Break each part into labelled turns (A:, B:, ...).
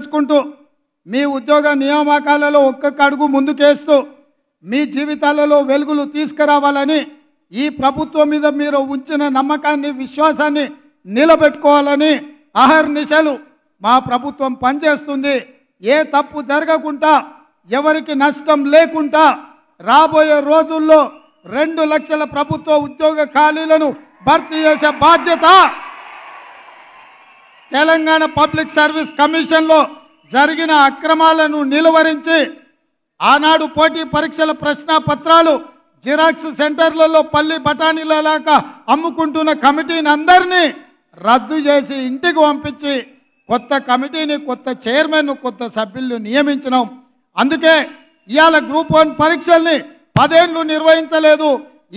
A: పురస్కరించుకుంటూ మీ ఉద్యోగ నియామకాలలో ఒక్కొక్క అడుగు ముందుకేస్తూ మీ జీవితాలలో వెలుగులు తీసుకురావాలని ఈ ప్రభుత్వం మీద మీరు ఉంచిన నమ్మకాన్ని విశ్వాసాన్ని నిలబెట్టుకోవాలని అహర్నిశలు మా ప్రభుత్వం పనిచేస్తుంది. ఏ తప్పు జరగకుండా ఎవరికి నష్టం లేకుండా రాబోయే రోజుల్లో 2 లక్షల ప్రభుత్వ ఉద్యోగ ఖాళీలను భర్తీ చేసే బాధ్యత తెలంగాణ పబ్లిక్ సర్వీస్ కమిషన్లో జరిగిన అక్రమాలను నిలువరించి ఆనాడు పోటీ పరీక్షల ప్రశ్న పత్రాలు జిరాక్స్ సెంటర్లలో పల్లి బఠానీలలాగా అమ్ముకుంటున్న కమిటీని అందరినీ రద్దు చేసి ఇంటికి పంపించి కొత్త కమిటీని, కొత్త చైర్మన్, కొత్త సభ్యులను నియమించినాం. అందుకే ఇవాళ గ్రూప్ 1 పరీక్షల్ని 10 ఏళ్లు నిర్వహించలేదు.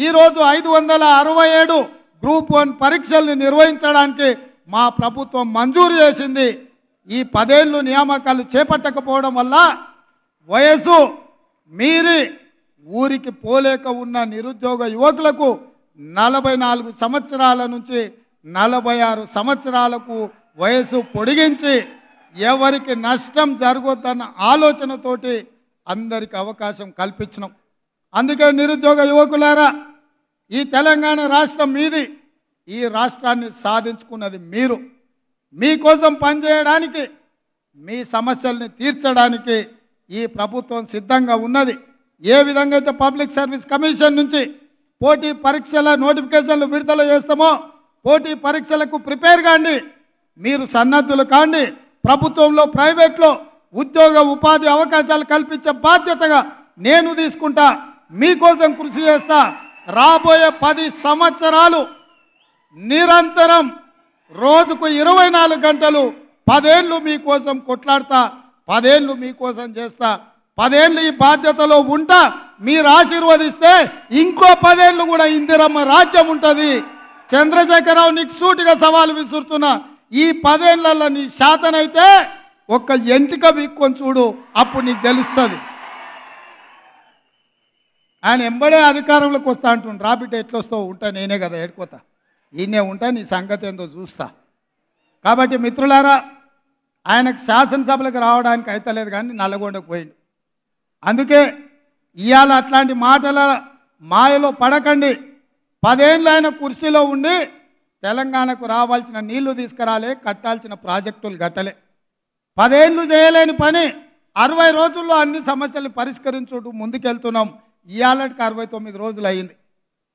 A: ఈరోజు 567 గ్రూప్ 1 పరీక్షల్ని నిర్వహించడానికి మా ప్రభుత్వం మంజూరు చేసింది. ఈ 10 ఏళ్లు నియామకాలు చేపట్టకపోవడం వల్ల వయసు మీరి ఊరికి పోలేక ఉన్న నిరుద్యోగ యువకులకు 44 సంవత్సరాల నుంచి 46 సంవత్సరాలకు వయసు పొడిగించి ఎవరికి నష్టం జరగొద్దన్న ఆలోచనతోటి అందరికి అవకాశం కల్పించినాం. అందుకే నిరుద్యోగ యువకులారా, ఈ తెలంగాణ రాష్ట్రం మీది. ఈ రాష్ట్రాన్ని సాధించుకున్నది మీరు. మీకోసం పనిచేయడానికి, మీ సమస్యల్ని తీర్చడానికి ఈ ప్రభుత్వం సిద్ధంగా ఉన్నది. ఏ విధంగా అయితే పబ్లిక్ సర్వీస్ కమిషన్ నుంచి పోటీ పరీక్షల నోటిఫికేషన్లు విడుదల చేస్తామో పోటీ పరీక్షలకు ప్రిపేర్ కాండి. మీరు సన్నద్ధులు కాండి. ప్రభుత్వంలో, ప్రైవేట్లో ఉద్యోగ ఉపాధి అవకాశాలు కల్పించే బాధ్యతగా నేను తీసుకుంటా. మీకోసం కృషి చేస్తా. రాబోయే 10 సంవత్సరాలు నిరంతరం రోజుకు 24 గంటలు 10 ఏళ్లు మీకోసం కొట్లాడతా, 10 ఏళ్లు మీకోసం చేస్తా. 10 ఏళ్లు ఈ బాధ్యతలో ఉంటా. మీరు ఆశీర్వదిస్తే ఇంకో 10 ఏళ్లు కూడా ఇందిరమ్మ రాజ్యం ఉంటుంది. చంద్రశేఖరరావు, నీకు సూటిగా సవాలు విసురుతున్నా. ఈ 10 ఏళ్లలో నీ శాతనైతే ఒక్క ఎంటిక వీక్కొని చూడు, అప్పుడు నీకు తెలుస్తుంది. ఆయన ఎంబడే అధికారంలోకి వస్తా అంటుండు. రాబిడ్డ ఎట్లొస్తావు? ఉంటా, నేనే కదా ఏడుకోతా, ఈయనే ఉంటా, నీ సంగతి ఏందో చూస్తా. కాబట్టి మిత్రులారా, ఆయనకు శాసనసభలకు రావడానికి అయితలేదు కానీ నల్లగొండకు పోయిండు. అందుకే ఇవాళ అట్లాంటి మాటల మాయలో పడకండి. 10 ఏళ్ళు ఆయన కుర్చీలో ఉండి తెలంగాణకు రావాల్సిన నీళ్లు తీసుకురాలే, కట్టాల్సిన ప్రాజెక్టులు కట్టలే. 10 ఏళ్ళు చేయలేని పని 60 రోజుల్లో అన్ని సమస్యలు పరిష్కరించుటూ ముందుకెళ్తున్నాం. ఇవాళకి 69 రోజులు అయింది.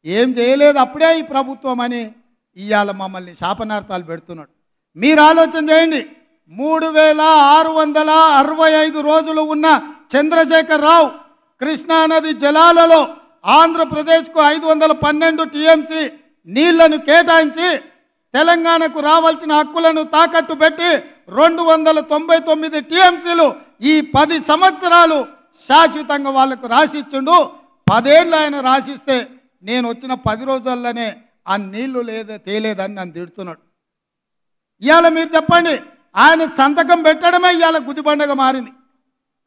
A: ఏం చేయలేదు అప్పుడే ఈ ప్రభుత్వం అని ఇవాళ మమ్మల్ని శాపనార్థాలు పెడుతున్నాడు. మీరు ఆలోచన చేయండి. 3665 రోజులు ఉన్న చంద్రశేఖరరావు కృష్ణానది జలాలలో ఆంధ్రప్రదేశ్కు 512 టీఎంసీ నీళ్లను కేటాయించి తెలంగాణకు రావాల్సిన హక్కులను తాకట్టు పెట్టి 299 టీఎంసీలు ఈ 10 సంవత్సరాలు శాశ్వతంగా వాళ్లకు రాసిచ్చిండు. 10 ఏళ్ళు ఆయన రాసిస్తే నేను వచ్చిన 10 రోజుల్లోనే ఆ నీళ్లు తేలేదని నన్ను తిడుతున్నాడు. ఇవాళ మీరు చెప్పండి, ఆయన సంతకం పెట్టడమే ఇవాళ గుదిబండగా మారింది.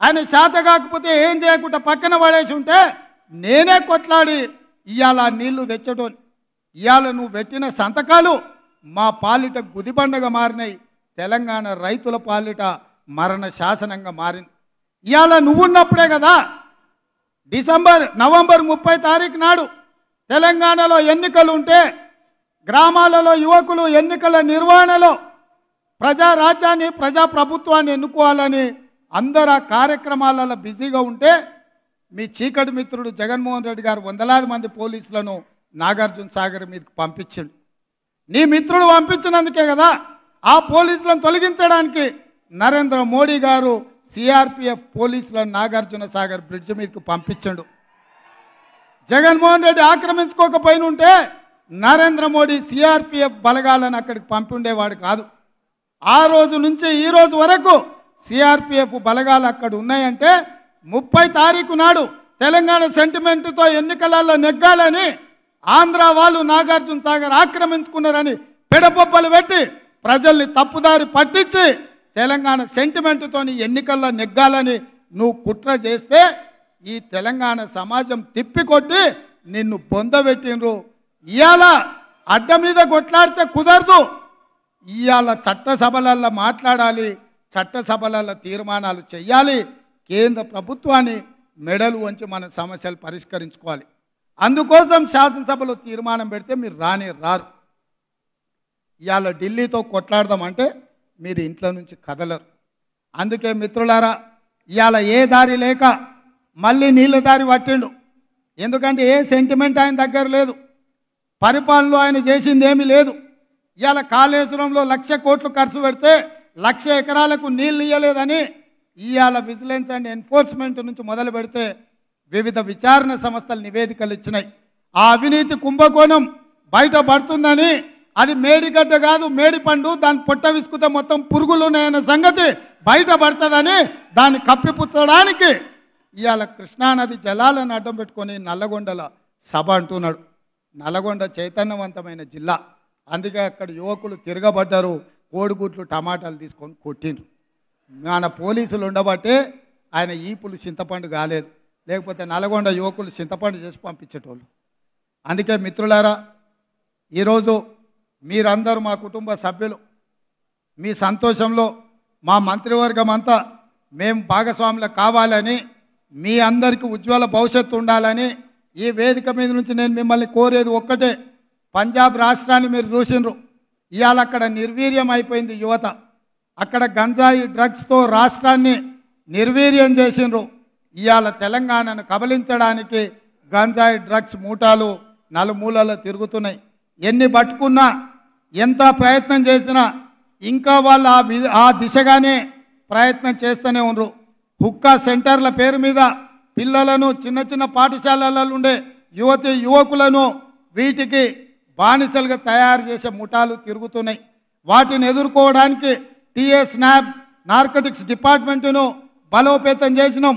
A: ఆయన శాత కాకపోతే ఏం చేయకుండా పక్కన పడేసి ఉంటే నేనే కొట్లాడి ఇవాళ నీళ్లు తెచ్చటోని. ఇవాళ నువ్వు పెట్టిన సంతకాలు మా పాలిట గుదిబండగా మారినాయి. తెలంగాణ రైతుల పాలిట మరణ శాసనంగా మారింది. ఇవాళ నువ్వున్నప్పుడే కదా నవంబర్ 30 తారీఖు నాడు తెలంగాణలో ఎన్నికలు ఉంటే గ్రామాలలో యువకులు ఎన్నికల నిర్వహణలో ప్రజారాజ్యాన్ని, ప్రజాప్రభుత్వాన్ని ఎన్నుకోవాలని అందరు ఆ కార్యక్రమాలలో బిజీగా ఉంటే మీ చీకటి మిత్రుడు జగన్మోహన్ రెడ్డి గారు వందలాది మంది పోలీసులను నాగార్జున సాగర్ మీదకి పంపించిండు. నీ మిత్రుడు పంపించినందుకే కదా ఆ పోలీసులను తొలగించడానికి నరేంద్ర మోడీ గారు సిఆర్పిఎఫ్ పోలీసులను నాగార్జున సాగర్ బ్రిడ్జ్ మీదకి పంపించండు. జగన్మోహన్ రెడ్డి ఆక్రమించుకోకపోయినుంటే నరేంద్ర మోడీ సిఆర్పిఎఫ్ బలగాలను అక్కడికి పంపిండేవాడు కాదు. ఆ రోజు నుంచి ఈ రోజు వరకు సిఆర్పిఎఫ్ బలగాలు అక్కడ ఉన్నాయంటే 30 తారీఖు నాడు తెలంగాణ సెంటిమెంట్తో ఎన్నికలలో నెగ్గాలని ఆంధ్ర వాళ్ళు నాగార్జున సాగర్ ఆక్రమించుకున్నారని పెడపొబ్బలు పెట్టి ప్రజల్ని తప్పుదారి పట్టించి తెలంగాణ సెంటిమెంట్తోని ఎన్నికల్లో నెగ్గాలని నువ్వు కుట్ర చేస్తే ఈ తెలంగాణ సమాజం తిప్పికొట్టి నిన్ను బొందబెట్టినరు. ఇవాళ అడ్డ మీద కొట్లాడితే కుదరదు. ఇవాళ చట్టసభలలో మాట్లాడాలి, చట్టసభలలో తీర్మానాలు చేయాలి. కేంద్ర ప్రభుత్వాన్ని మెడలు వంచి మన సమస్యలు పరిష్కరించుకోవాలి. అందుకోసం శాసనసభలో తీర్మానం పెడితే మీరు రారు. ఇవాళ ఢిల్లీతో కొట్లాడదామంటే మీరు ఇంట్లో నుంచి కదలరు. అందుకే మిత్రులారా, ఇవాళ ఏ దారి లేక మళ్ళీ నీళ్ళ దారి పట్టిండు. ఎందుకంటే ఏ సెంటిమెంట్ ఆయన దగ్గర లేదు, పరిపాలనలో ఆయన చేసింది ఏమీ లేదు. ఇవాళ కాళేశ్వరంలో 1,00,000 కోట్లు ఖర్చు పెడితే 1,00,000 ఎకరాలకు నీళ్లు ఇవ్వలేదని ఇవాళ విజిలెన్స్ అండ్ ఎన్ఫోర్స్మెంట్ నుంచి మొదలు పెడితే వివిధ విచారణ సంస్థలు నివేదికలు ఇచ్చినాయి. ఆ అవినీతి కుంభకోణం బయటపడుతుందని, అది మేడిగడ్డ కాదు మేడిపండు, దాని పొట్ట విసుకుతే మొత్తం పురుగులు ఉన్నాయన్న సంగతి బయటపడుతుందని దాన్ని కప్పిపుచ్చడానికి ఇవాళ కృష్ణానది జలాలను అడ్డం పెట్టుకొని నల్లగొండల సభ అంటున్నాడు. నల్లగొండ చైతన్యవంతమైన జిల్లా, అందుకే అక్కడ యువకులు తిరగబడ్డారు, కోడిగుడ్లు టమాటాలు తీసుకొని కొట్టిండ్రు. మన పోలీసులు ఉండబట్టే ఆయన ఈపులు చింతపండు కాలేదు, లేకపోతే నల్గొండ యువకులు చింతపండు చేసి పంపించేటోళ్ళు. అందుకే మిత్రులారా, ఈరోజు మీరందరూ మా కుటుంబ సభ్యులు, మీ సంతోషంలో మా మంత్రివర్గం అంతా మేము భాగస్వాములు కావాలని, మీ అందరికీ ఉజ్వల భవిష్యత్తు ఉండాలని ఈ వేదిక మీద నుంచి నేను మిమ్మల్ని కోరేది ఒక్కటే. పంజాబ్ రాష్ట్రాన్ని మీరు చూసినారు, ఇవాళ అక్కడ నిర్వీర్యం అయిపోయింది యువత. అక్కడ గంజాయి డ్రగ్స్తో రాష్ట్రాన్ని నిర్వీర్యం చేసినారు. ఇవాళ తెలంగాణను కబలించడానికి గంజాయి డ్రగ్స్ మూటాలు నలుమూలలో తిరుగుతున్నాయి. ఎన్ని పట్టుకున్నా, ఎంత ప్రయత్నం చేసినా ఇంకా వాళ్ళు ఆ దిశగానే ప్రయత్నం చేస్తూనే ఉన్నారు. హుక్కా సెంటర్ల పేరు మీద పిల్లలను చిన్న చిన్న పాఠశాలలలో ఉండే యువకులను వీటికి బానిసలుగా తయారు చేసే ముఠాలు తిరుగుతున్నాయి. వాటిని ఎదుర్కోవడానికి టీఎస్ స్నాప్ నార్కోటిక్స్ డిపార్ట్మెంటును బలోపేతం చేసినాం.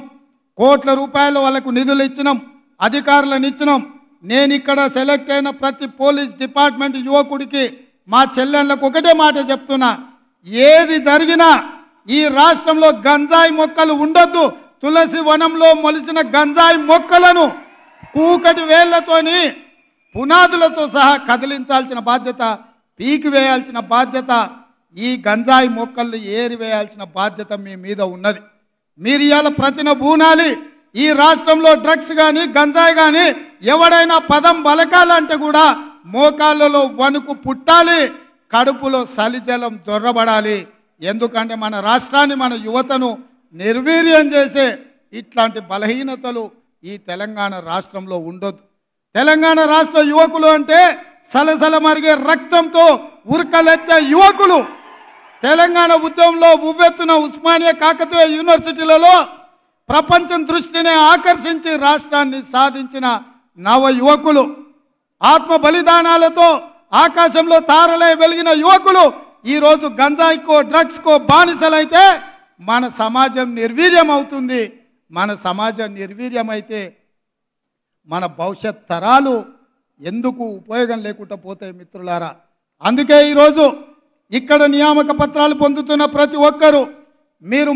A: కోట్ల రూపాయలు వాళ్ళకు నిధులు ఇచ్చినాం, అధికారులను ఇచ్చినాం. నేను ఇక్కడ సెలెక్ట్ అయిన ప్రతి పోలీస్ డిపార్ట్మెంట్ యువకుడికి, మా చెల్లెళ్ళకు ఒకటే మాట చెప్తున్నా, ఏది జరిగినా ఈ రాష్ట్రంలో గంజాయి మొక్కలు ఉండొద్దు. తులసి వనంలో మొలిసిన గంజాయి మొక్కలను కూకటి వేళ్లతోని పునాదులతో సహా కదిలించాల్సిన బాధ్యత, పీకి వేయాల్సిన బాధ్యత, ఈ గంజాయి మొక్కల్ని ఏరివేయాల్సిన బాధ్యత మీ మీద ఉన్నది. మీరు ఇవాళ ప్రతిన బూనాలి. ఈ రాష్ట్రంలో డ్రగ్స్ కానీ గంజాయి కానీ ఎవడైనా పదం బలకాలంటే కూడా మోకాళ్ళలో వణుకు పుట్టాలి, కడుపులో సలిజలం దొర్రబడాలి. ఎందుకంటే మన రాష్ట్రాన్ని, మన యువతను నిర్వీర్యం చేసే ఇట్లాంటి బలహీనతలు ఈ తెలంగాణ రాష్ట్రంలో ఉండొద్దు. తెలంగాణ రాష్ట్ర యువకులు అంటే సలసల మరిగే రక్తంతో ఉరకలెత్తే యువకులు. తెలంగాణ ఉద్యమంలో ఉవ్వెత్తున ఉస్మానియా కాకతీయ యూనివర్సిటీలలో ప్రపంచం దృష్టిని ఆకర్షించి రాష్ట్రాన్ని సాధించిన నవ యువకులు. ఆత్మ బలిదానాలతో ఆకాశంలో తారలై వెలిగిన యువకులు ఈరోజు గంజాయికో డ్రగ్స్కో బానిసలైతే మన సమాజం నిర్వీర్యం అవుతుంది. మన సమాజం నిర్వీర్యమైతే మన భవిష్యత్ తరాలు ఎందుకు ఉపయోగం లేకుండా పోతాయి మిత్రులారా. అందుకే ఈరోజు ఇక్కడ నియామక పత్రాలు పొందుతున్న ప్రతి ఒక్కరూ మీరు